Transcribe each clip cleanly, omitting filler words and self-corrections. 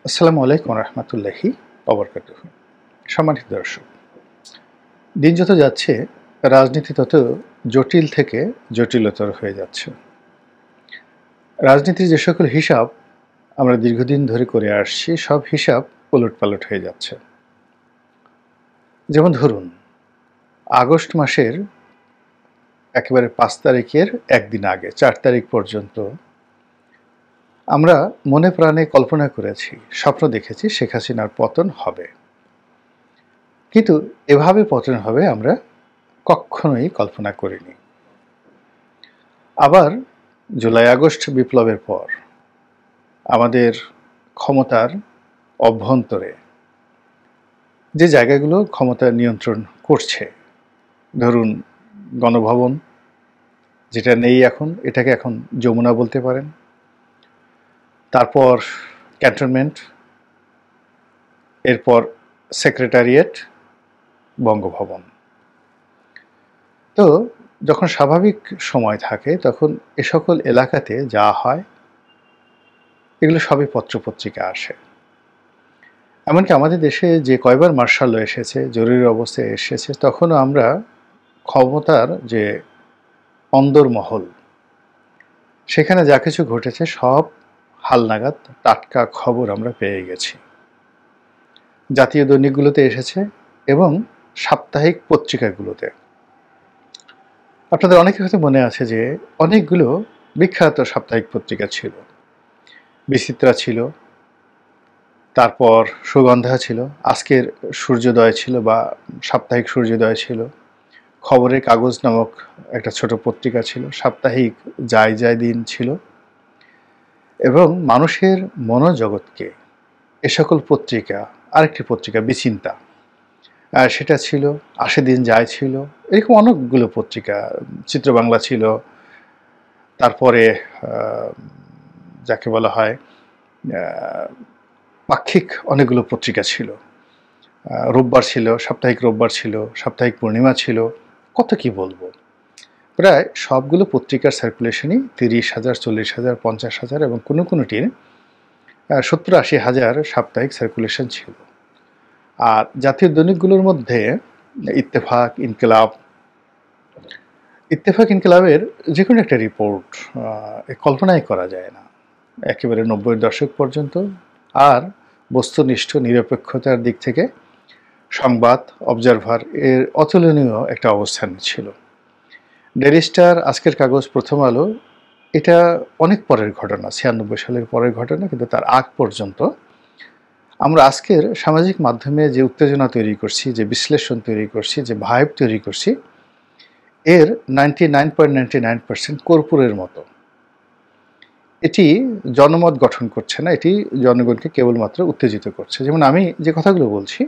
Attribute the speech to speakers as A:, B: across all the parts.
A: আসসালামু আলাইকুম রহমতুল্লাহি ওবরকাতুহু। সম্মানিত দর্শক, দিন যত যাচ্ছে রাজনীতি তত জটিল থেকে জটিলতর হয়ে যাচ্ছে। রাজনীতির যে সকল হিসাব আমরা দীর্ঘদিন ধরে করে আসছি, সব হিসাব ওলটপালট হয়ে যাচ্ছে। যেমন ধরুন, আগস্ট মাসের একেবারে 5 তারিখের একদিন আগে 4 তারিখ পর্যন্ত আমরা মনে প্রাণে কল্পনা করেছি, স্বপ্ন দেখেছি শেখ হাসিনার পতন হবে। কিন্তু এভাবে পতন হবে আমরা কখনোই কল্পনা করিনি। আবার জুলাই আগস্ট বিপ্লবের পর আমাদের ক্ষমতার অভ্যন্তরে যে জায়গাগুলো ক্ষমতা নিয়ন্ত্রণ করছে, ধরুন গণভবন, যেটা নেই এখন, এটাকে এখন যমুনা বলতে পারেন। তারপর ক্যান্টনমেন্ট, এরপর সেক্রেটারিয়েট, বঙ্গভবন। তো যখন স্বাভাবিক সময় থাকে তখন এ সকল এলাকাতে যা হয় এগুলো সবই পত্রপত্রিকা আসে। এমনকি আমাদের দেশে যে কয়বার মার্শাল ল এসেছে, জরুরি অবস্থায় এসেছে, তখনও আমরা ক্ষমতার যে অন্দরমহল, সেখানে যা কিছু ঘটেছে সব হালনাগাদ টাটকা খবর আমরা পেয়ে গেছি। জাতীয় দৈনিকগুলোতে এসেছে এবং সাপ্তাহিক পত্রিকাগুলোতে। আপনাদের অনেকের হয়তো মনে আছে যে অনেকগুলো বিখ্যাত সাপ্তাহিক পত্রিকা ছিল। বিচিত্রা ছিল, তারপর সুগন্ধা ছিল, আজকের সূর্যোদয় ছিল বা সাপ্তাহিক সূর্যোদয় ছিল, খবরের কাগজ নামক একটা ছোট পত্রিকা ছিল, সাপ্তাহিক যায় যায় দিন ছিল, এবং মানুষের মনোজগৎকে এ সকল পত্রিকা, আরেকটি পত্রিকা বিচিন্তা, সেটা ছিল, আসে দিন যায় ছিল, এরকম অনেকগুলো পত্রিকা, চিত্র বাংলা ছিল, তারপরে যাকে বলা হয় পাক্ষিক অনেকগুলো পত্রিকা ছিল, রোববার ছিল, সাপ্তাহিক রোববার ছিল, সাপ্তাহিক পূর্ণিমা ছিল, কত কি বলবো। প্রায় সবগুলো পত্রিকার সার্কুলেশনই 30,000, 40,000, 50,000 এবং কোনো কোনোটির 70-80,000 সাপ্তাহিক সার্কুলেশন ছিল। আর জাতীয় দৈনিকগুলোর মধ্যে ইত্তেফাক, ইনকিলাবের যে কোনো একটা রিপোর্ট কল্পনাই করা যায় না, একেবারে 90-এর দশক পর্যন্ত। আর বস্তুনিষ্ঠ নিরপেক্ষতার দিক থেকে সংবাদ, অবজারভার এর অতুলনীয় একটা অবস্থান ছিল। ডেইলি স্টার, আজকের কাগজ, প্রথম আলো, এটা অনেক পরের ঘটনা, 96 সালের পরের ঘটনা। কিন্তু তার আগ পর্যন্ত আমরা আজকের সামাজিক মাধ্যমে যে উত্তেজনা তৈরি করছি, যে বিশ্লেষণ তৈরি করছি, যে ভাইব তৈরি করছি, এর 99.99% কর্পূরের মতো। এটি জনমত গঠন করছে না, এটি জনগণকে কেবলমাত্র উত্তেজিত করছে। যেমন আমি যে কথাগুলো বলছি,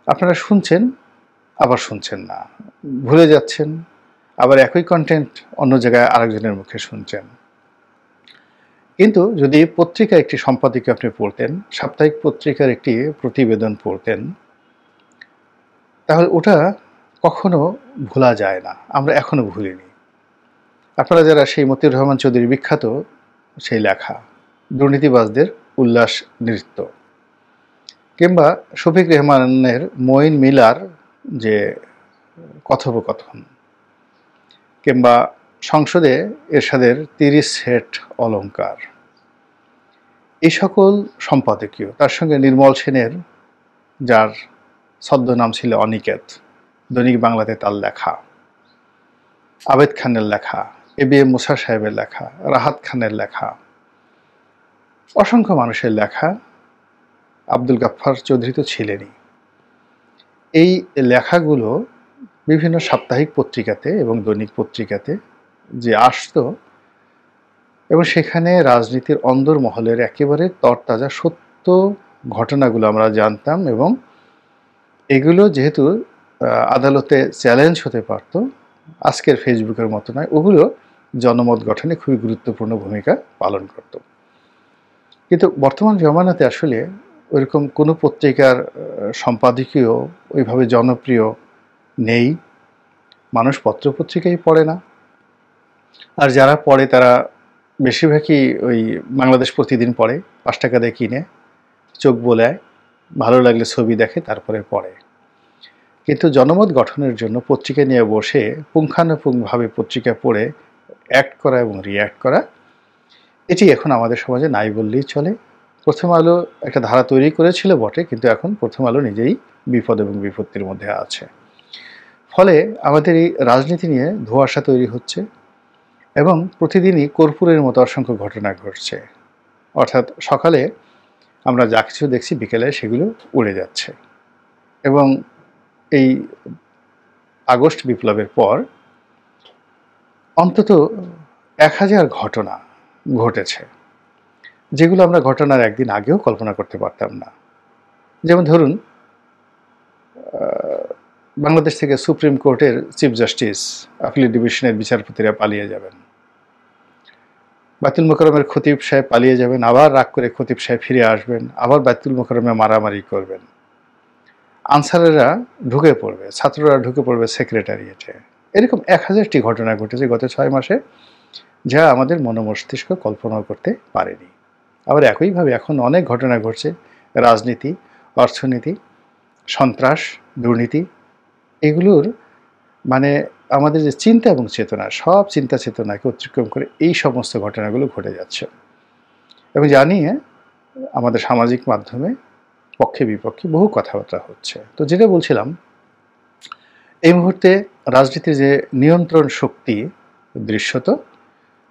A: আপনারা শুনছেন, আবার শুনছেন না, ভুলে যাচ্ছেন, আবার একই কন্টেন্ট অন্য জায়গায় আরেকজনের মুখে শুনছেন। কিন্তু যদি পত্রিকা একটি সম্পাদকীয় আপনি পড়তেন, সাপ্তাহিক পত্রিকার একটি প্রতিবেদন পড়তেন, তাহলে ওটা কখনো ভোলা যায় না, আমরা এখনো ভুলিনি। আপনারা যারা সেই মতিউর রহমান চৌধুরীর বিখ্যাত সেই লেখা দুর্নীতিবাজদের উল্লাস নৃত্য, কিংবা শফিক রেহমানের মঈন মিলার যে কথোপকথন, কিংবা সংসদে এরশাদের 30 সেট অলংকার, এই সকল সম্পাদকীয়, তার সঙ্গে নির্মল সেনের, যার ছদ্মনাম ছিল অনিকেত, দৈনিক বাংলাতে তার লেখা, আবেদ খানের লেখা, এবিএম মুসা সাহেবের লেখা, রাহাত খানের লেখা, অসংখ্য মানুষের লেখা, আব্দুল গাফফার চৌধুরী তো ছিলেনই। এই লেখাগুলো বিভিন্ন সাপ্তাহিক পত্রিকাতে এবং দৈনিক পত্রিকাতে যে আসতো, এবং সেখানে রাজনীতির অন্দরমহলের একেবারে তরতাজা সত্য ঘটনাগুলো আমরা জানতাম। এবং এগুলো যেহেতু আদালতে চ্যালেঞ্জ হতে পারত, আজকের ফেসবুকের মতো নয়, ওগুলো জনমত গঠনে খুবই গুরুত্বপূর্ণ ভূমিকা পালন করত। কিন্তু বর্তমান জমানাতে আসলে ওইরকম কোনো পত্রিকার সম্পাদকীয় ওইভাবে জনপ্রিয় নেই। মানুষ পত্রপত্রিকাই পড়ে না, আর যারা পড়ে তারা বেশিরভাগই ওই বাংলাদেশ প্রতিদিন পড়ে, 5 টাকা দিয়ে কিনে। চোখ বোলায়, ভালো লাগলে ছবি দেখে, তারপরে পড়ে। কিন্তু জনমত গঠনের জন্য পত্রিকা নিয়ে বসে পুঙ্খানুপুঙ্খভাবে পত্রিকা পড়ে অ্যাক্ট করা এবং রিয়্যাক্ট করা, এটি এখন আমাদের সমাজে নাই বললেই চলে। প্রথম আলো একটা ধারা তৈরি করেছিল বটে, কিন্তু এখন প্রথম আলো নিজেই বিপদ এবং বিপত্তির মধ্যে আছে। ফলে আমাদের এই রাজনীতি নিয়ে ধোঁয়াশা তৈরি হচ্ছে এবং প্রতিদিনই কর্পূরের মতো অসংখ্য ঘটনা ঘটছে। অর্থাৎ সকালে আমরা যা কিছু দেখছি, বিকেলে সেগুলো উড়ে যাচ্ছে। এবং এই আগস্ট বিপ্লবের পর অন্তত 1000 ঘটনা ঘটেছে, যেগুলো আমরা ঘটনার একদিন আগেও কল্পনা করতে পারতাম না। যেমন ধরুন, বাংলাদেশ থেকে সুপ্রিম কোর্টের চিফ জাস্টিস, আপিল ডিভিশনের বিচারপতিরা পালিয়ে যাবেন, বায়তুল মোকাররমের খতিব সাহেব পালিয়ে যাবেন, আবার রাগ করে খতিব সাহেব ফিরে আসবেন, আবার বায়তুল মোকাররমে মারামারি করবেন, আনসারেরা ঢুকে পড়বে, ছাত্ররা ঢুকে পড়বে সেক্রেটারিয়েটে। এরকম 1000টি ঘটনা ঘটেছে গত 6 মাসে, যা আমাদের মনোমস্তিষ্ক কল্পনাও করতে পারেনি। আবার একইভাবে এখন অনেক ঘটনা ঘটছে, রাজনীতি, অর্থনীতি, সন্ত্রাস, দুর্নীতি, এগুলোর মানে আমাদের যে চিন্তা এবং চেতনা, সব চিন্তা চেতনাকে অতিক্রম করে এই সমস্ত ঘটনাগুলো ঘটে যাচ্ছে। এবং জানিয়ে আমাদের সামাজিক মাধ্যমে পক্ষে বিপক্ষে বহু কথাবার্তা হচ্ছে। তো যেটা বলছিলাম, এই মুহূর্তে রাজনীতির যে নিয়ন্ত্রণ শক্তি দৃশ্যত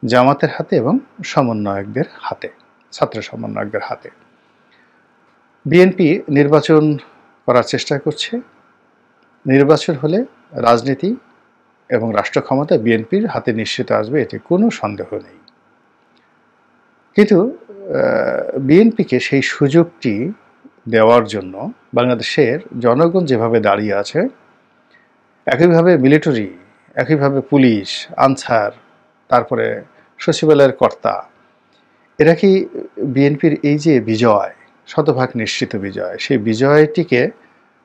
A: জামাতের হাতে এবং সমন্বয়কদের হাতে, ছাত্র সমন্বয়কদের হাতে। বিএনপি নির্বাচন করার চেষ্টা করছে। নির্বাচন হলে রাজনীতি এবং রাষ্ট্র ক্ষমতা বিএনপির হাতে নিশ্চিত আসবে, এতে কোনো সন্দেহ নেই। কিন্তু বিএনপিকে সেই সুযোগটি দেওয়ার জন্য বাংলাদেশের জনগণ যেভাবে দাঁড়িয়ে আছে, একইভাবে মিলিটারি, একইভাবে পুলিশ, আনসার, তারপরে সচিবালয়ের কর্তা, এরা কি বিএনপির এই যে বিজয়, শতভাগ নিশ্চিত বিজয়, সেই বিজয়টিকে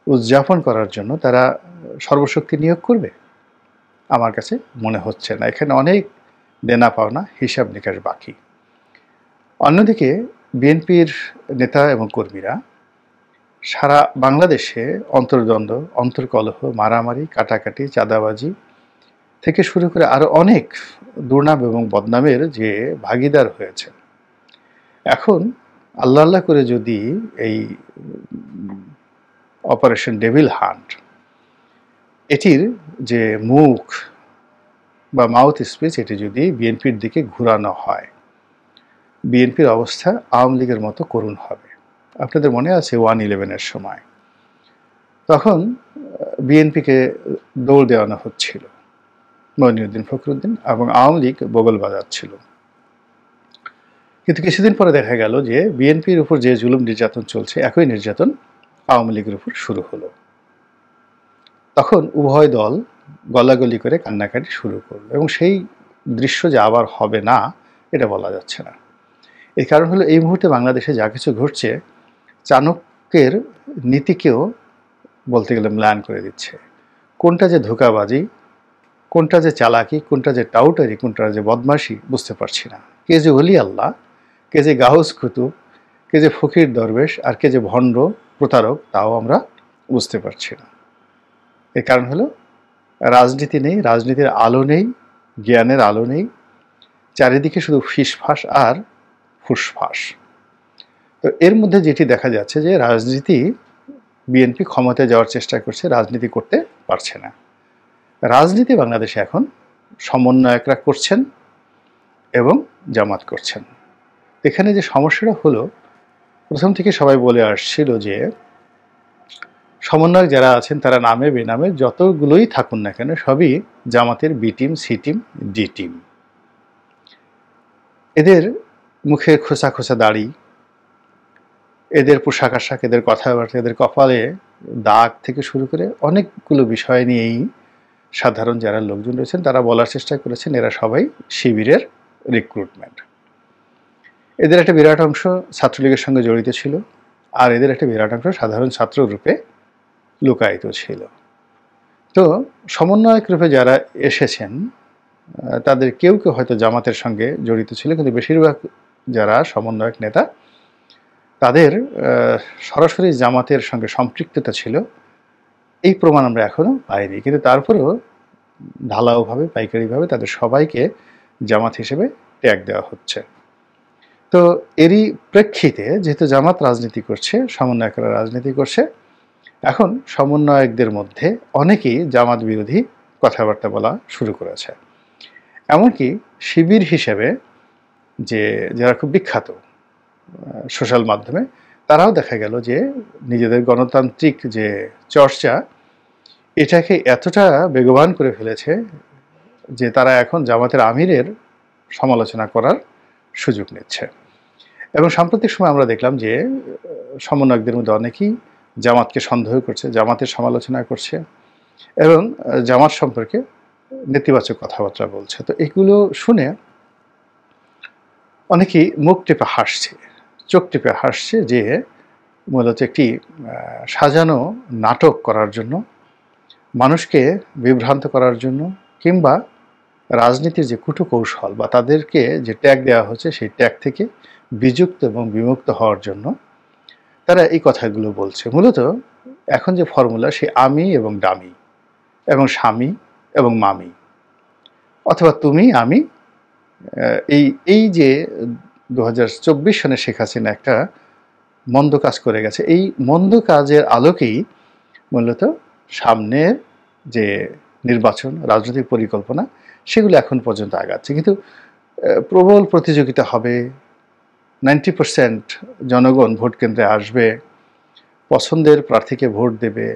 A: উদযাপন করার জন্য তারা সর্বশক্তি নিয়োগ করবে? আমার কাছে মনে হচ্ছে না। এখানে অনেক দেনা পাওনা, হিসাব নিকাশ বাকি। অন্যদিকে বিএনপির নেতা এবং কর্মীরা সারা বাংলাদেশে অন্তর্দ্বন্দ্ব, অন্তর্কলহ, মারামারি, কাটাকাটি, চাঁদাবাজি থেকে শুরু করে আরও অনেক দুর্নাম এবং বদনামের যে ভাগিদার হয়েছে। এখন আল্লাহ আল্লাহ করে যদি এই অপারেশন ডেভিল হান্ট, এটির যে মুখ বা মাউথ স্পিচ, এটি যদি বিএনপির দিকে ঘুরানো হয়, বিএনপির অবস্থা আওয়ামী লীগের মতো করুণ হবে। আপনাদের মনে আছে 1/11-এর সময়, তখন বিএনপিকে দৌড় দেওয়ানো হচ্ছিল, মঈনুদ্দিন ফখরুদ্দিন এবং আওয়ামী লীগ বগল বাজাচ্ছিল। কিন্তু কিছুদিন পরে দেখা গেল যে বিএনপির উপর যে জুলুম নির্যাতন চলছে, একই নির্যাতন আওয়ামী লীগের উপর শুরু হলো। তখন উভয় দল গলাগলি করে কান্নাকাটি শুরু করলো, এবং সেই দৃশ্য যে আবার হবে না এটা বলা যাচ্ছে না। এই কারণ হলো, এই মুহূর্তে বাংলাদেশে যা কিছু ঘটছে, চাণক্যের নীতিকেও বলতে গেলে ম্লান করে দিচ্ছে। কোনটা যে ধোঁকাবাজি, কোনটা যে চালাকি, কোনটা যে টাউটারি, কোনটা যে বদমাশি, বুঝতে পারছি না। কে যে ওলি আল্লাহ, কে যে গাউস কুতুব, কে যে ফকির দরবেশ, আর কে যে ভণ্ড প্রতারক, তাও আমরা বুঝতে পারছি না। এর কারণ হলো, রাজনীতি নেই, রাজনীতির আলো নেই, জ্ঞানের আলো নেই, চারিদিকে শুধু ফিসফাস আর ফুসফাস। তো এর মধ্যে যেটি দেখা যাচ্ছে যে রাজনীতি, বিএনপি ক্ষমতায় যাওয়ার চেষ্টা করছে, রাজনীতি করতে পারছে না। রাজনীতি বাংলাদেশে এখন সমন্বয়করা করছেন এবং জামাত করছেন। এখানে যে সমস্যাটা হলো, প্রথম থেকে সবাই বলে আসছিল যে সমন্বয়ক যারা আছেন তারা নামে বেনামে যতগুলোই থাকুন না কেন, সবই জামাতের B team, C team, D team. এদের মুখে খোঁচা খোঁচা দাড়ি, এদের পোশাক আশাক, এদের কথাবার্তা, এদের কপালে দাগ থেকে শুরু করে অনেকগুলো বিষয় নিয়েই সাধারণ যারা লোকজন রয়েছেন তারা বলার চেষ্টা করেছেন এরা সবাই শিবিরের রিক্রুটমেন্ট। এদের একটা বিরাট অংশ ছাত্রলীগের সঙ্গে জড়িত ছিল, আর এদের একটা বিরাট অংশ সাধারণ ছাত্র রূপে লুকায়িত ছিল। তো সমন্বয়ক রূপে যারা এসেছেন তাদের কেউ কেউ হয়তো জামাতের সঙ্গে জড়িত ছিল, কিন্তু বেশিরভাগ যারা সমন্বয়ক নেতা তাদের সরাসরি জামাতের সঙ্গে সম্পৃক্ততা ছিল, এই প্রমাণ আমরা এখনো পাইনি। কিন্তু তারপরেও ঢালাওভাবে, পাইকারিভাবে তাদের সবাইকে জামাত হিসেবে ট্যাগ দেওয়া হচ্ছে। তো এরই প্রেক্ষিতে যেহেতু জামাত রাজনীতি করছে, সমন্বয়করা রাজনীতি করছে, এখন সমন্বয়কদের মধ্যে অনেকেই জামাত বিরোধী কথাবার্তা বলা শুরু করেছে। এমনকি শিবির হিসেবে যারা খুব বিখ্যাত সোশ্যাল মাধ্যমে, তারাও দেখা গেল যে নিজেদের গণতান্ত্রিক যে চর্চা, এটাকে এতটা বেগবান করে ফেলেছে যে তারা এখন জামাতের আমিরের সমালোচনা করার সুযোগ নিচ্ছে। এবং সাম্প্রতিক সময় আমরা দেখলাম যে সমন্বয়কদের মধ্যে অনেকেই জামাতকে সন্দেহ করছে, জামাতের সমালোচনা করছে এবং জামাত সম্পর্কে নেতিবাচক কথাবার্তা বলছে। তো এগুলো শুনে অনেকেই মুখ টেপে হাসছে, চোখ টেপে হাসছে যে মূলত একটি সাজানো নাটক করার জন্য, মানুষকে বিভ্রান্ত করার জন্য, কিংবা রাজনীতির যে কুটকৌশল বা তাদেরকে যে ট্যাগ দেওয়া হচ্ছে সেই ট্যাগ থেকে বিযুক্ত এবং বিমুক্ত হওয়ার জন্য তারা এই কথাগুলো বলছে। মূলত এখন যে ফর্মুলা, সে আমি এবং ডামি এবং স্বামী এবং মামি, অথবা তুমি আমি, এই যে 2024 সনে শেখ হাসিনা একটা মন্দ কাজ করে গেছে, এই মন্দ কাজের আলোকেই মূলত সামনের যে নির্বাচন, রাজনৈতিক পরিকল্পনা, সেগুলো এখন পর্যন্ত আগাচ্ছে। কিন্তু প্রবল প্রতিযোগিতা হবে, 90% জনগণ ভোট কেন্দ্রে আসবে, পছন্দের প্রার্থীকে ভোট দেবে,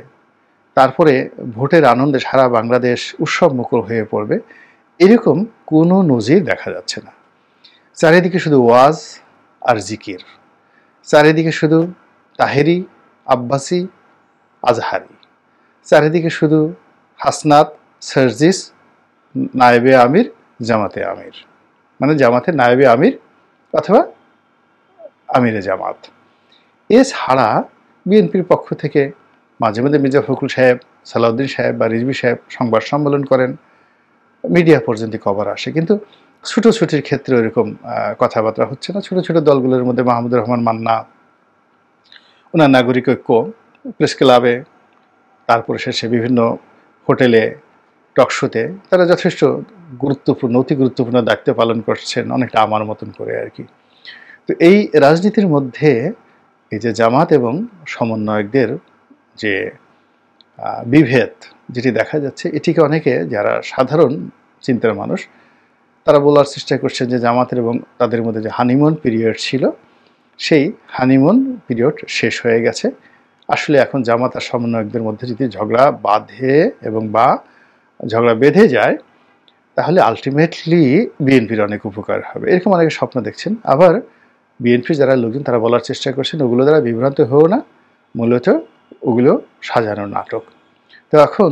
A: তারপরে ভোটের আনন্দে সারা বাংলাদেশ উৎসব মুখর হয়ে পড়বে, এরকম কোনো নজির দেখা যাচ্ছে না। চারিদিকে শুধু ওয়াজ আর জিকির, চারিদিকে শুধু তাহেরি, আব্বাসি, আজহারি, চারিদিকে শুধু হাসনাত, সার্জিস, নায়েবে আমির, জামাতে আমির, মানে জামাতের নায়েবে আমির অথবা আমিরে জামাত। এছাড়া বিএনপির পক্ষ থেকে মাঝে মাঝে মির্জা ফখরুল সাহেব, সালাউদ্দিন সাহেব বা রিজভী সাহেব সংবাদ সম্মেলন করেন, মিডিয়া পর্যন্ত খবর আসে, কিন্তু ছুটোছুটির ক্ষেত্রে ওইরকম কথাবার্তা হচ্ছে না। ছোট ছোট দলগুলোর মধ্যে মাহমুদুর রহমান মান্না, ওনার নাগরিক ঐক্য, প্রেস ক্লাবে, তারপরে শেষে বিভিন্ন হোটেলে, টকশোতে তারা যথেষ্ট গুরুত্বপূর্ণ, অতি গুরুত্বপূর্ণ দায়িত্ব পালন করছেন, অনেকটা আমার মতন করে আর কি। তো এই রাজনীতির মধ্যে এই যে জামাত এবং সমন্বয়কদের যে বিভেদ যেটি দেখা যাচ্ছে, এটিকে অনেকে যারা সাধারণ চিন্তার মানুষ, তারা বলার চেষ্টা করছেন যে জামাতের এবং তাদের মধ্যে যে হানিমুন পিরিয়ড ছিল, সেই হানিমুন পিরিয়ড শেষ হয়ে গেছে। আসলে এখন জামাত আর সমন্বয়কদের মধ্যে যদি ঝগড়া বাঁধে এবং বা ঝগড়া বেঁধে যায়, তাহলে আলটিমেটলি বিএনপির অনেক উপকার হবে, এরকম অনেকে স্বপ্ন দেখছেন। আবার বিএনপির যারা লোকজন তারা বলার চেষ্টা করছেন ওগুলো দ্বারা বিভ্রান্ত হয়েও না, মূলত ওগুলো সাজানো নাটক। তো এখন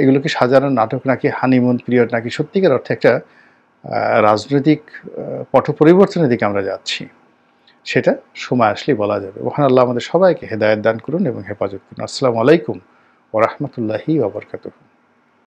A: এগুলো কি সাজানো নাটক নাকি হানিমুন পিরিয়ড, নাকি সত্যিকার অর্থে একটা রাজনৈতিক পট পরিবর্তনের দিকে আমরা যাচ্ছি, সেটা সময় আসলেই বলা যাবে। মহান আল্লাহ আমাদের সবাইকে হেদায়েত দান করুন এবং হেফাজত করুন। আসসালামু আলাইকুম ওয়া রাহমাতুল্লাহি ওয়া বারাকাতুহু।